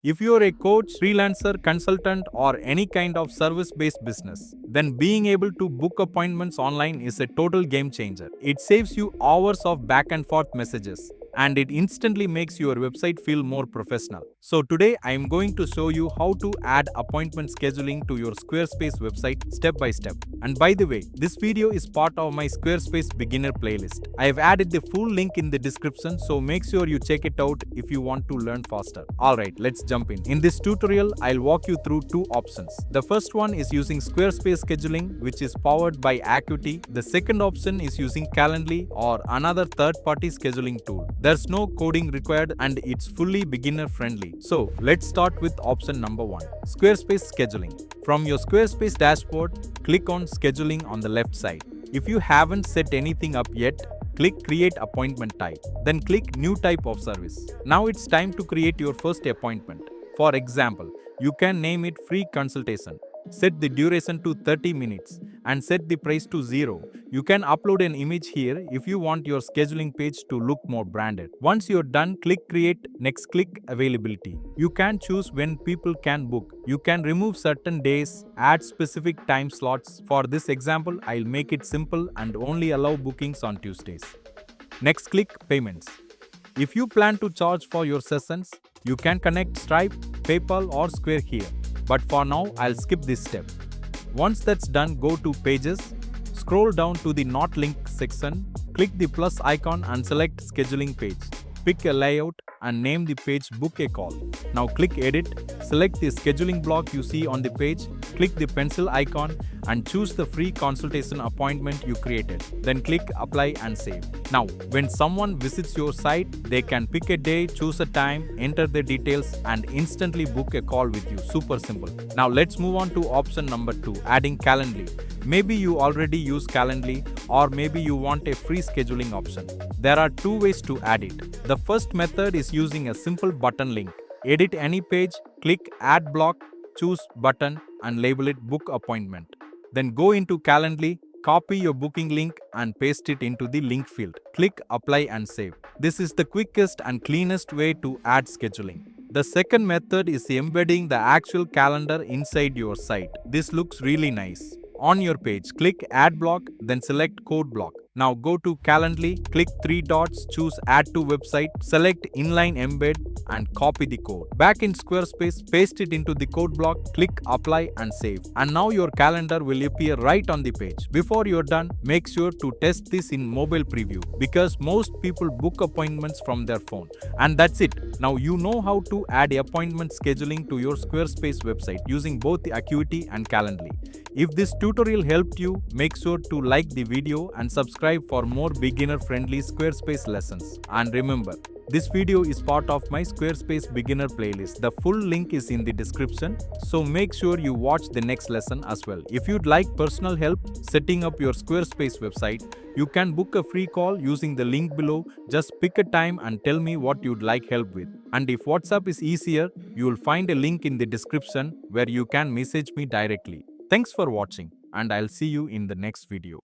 If you're a coach, freelancer, consultant, or any kind of service-based business, then being able to book appointments online is a total game changer. It saves you hours of back and forth messages, and it instantly makes your website feel more professional. So today I am going to show you how to add appointment scheduling to your Squarespace website step by step. And by the way, this video is part of my Squarespace beginner playlist. I have added the full link in the description, so make sure you check it out if you want to learn faster. Alright, let's jump in. In this tutorial, I'll walk you through two options. The first one is using Squarespace Scheduling, which is powered by Acuity. The second option is using Calendly or another third-party scheduling tool. There's no coding required and it's fully beginner friendly. So let's start with option number 1, Squarespace Scheduling. From your Squarespace dashboard, click on Scheduling on the left side. If you haven't set anything up yet, click Create Appointment Type. Then click New Type of Service. Now it's time to create your first appointment. For example, you can name it Free Consultation. Set the duration to 30 minutes and set the price to 0. You can upload an image here if you want your scheduling page to look more branded. Once you're done, click Create, next click Availability. You can choose when people can book. You can remove certain days, add specific time slots. For this example, I'll make it simple and only allow bookings on Tuesdays. Next click Payments. If you plan to charge for your sessions, you can connect Stripe, PayPal or Square here. But for now, I'll skip this step. Once that's done, go to Pages, scroll down to the Not Linked section, click the plus icon and select Scheduling Page. Pick a layout and name the page Book a Call. Now click Edit, select the scheduling block you see on the page, click the pencil icon and choose the free consultation appointment you created. Then click Apply and Save. Now, when someone visits your site, they can pick a day, choose a time, enter the details and instantly book a call with you. Super simple. Now let's move on to option number 2, adding Calendly. Maybe you already use Calendly or maybe you want a free scheduling option. There are two ways to add it. The first method is using a simple button link. Edit any page, click Add Block, choose Button and label it Book Appointment. Then go into Calendly, copy your booking link and paste it into the link field. Click Apply and Save. This is the quickest and cleanest way to add scheduling. The second method is embedding the actual calendar inside your site. This looks really nice. On your page, click Add Block, then select Code Block. Now go to Calendly, click 3 dots, choose Add to Website, select Inline Embed and copy the code. Back in Squarespace, paste it into the code block, click Apply and Save. And now your calendar will appear right on the page. Before you're done, make sure to test this in mobile preview because most people book appointments from their phone. And that's it. Now you know how to add appointment scheduling to your Squarespace website using both the Acuity and Calendly. If this tutorial helped you, make sure to like the video and subscribe for more beginner-friendly Squarespace lessons. And remember, this video is part of my Squarespace beginner playlist. The full link is in the description, so make sure you watch the next lesson as well. If you'd like personal help setting up your Squarespace website, you can book a free call using the link below. Just pick a time and tell me what you'd like help with. And if WhatsApp is easier, you'll find a link in the description where you can message me directly. Thanks for watching and I'll see you in the next video.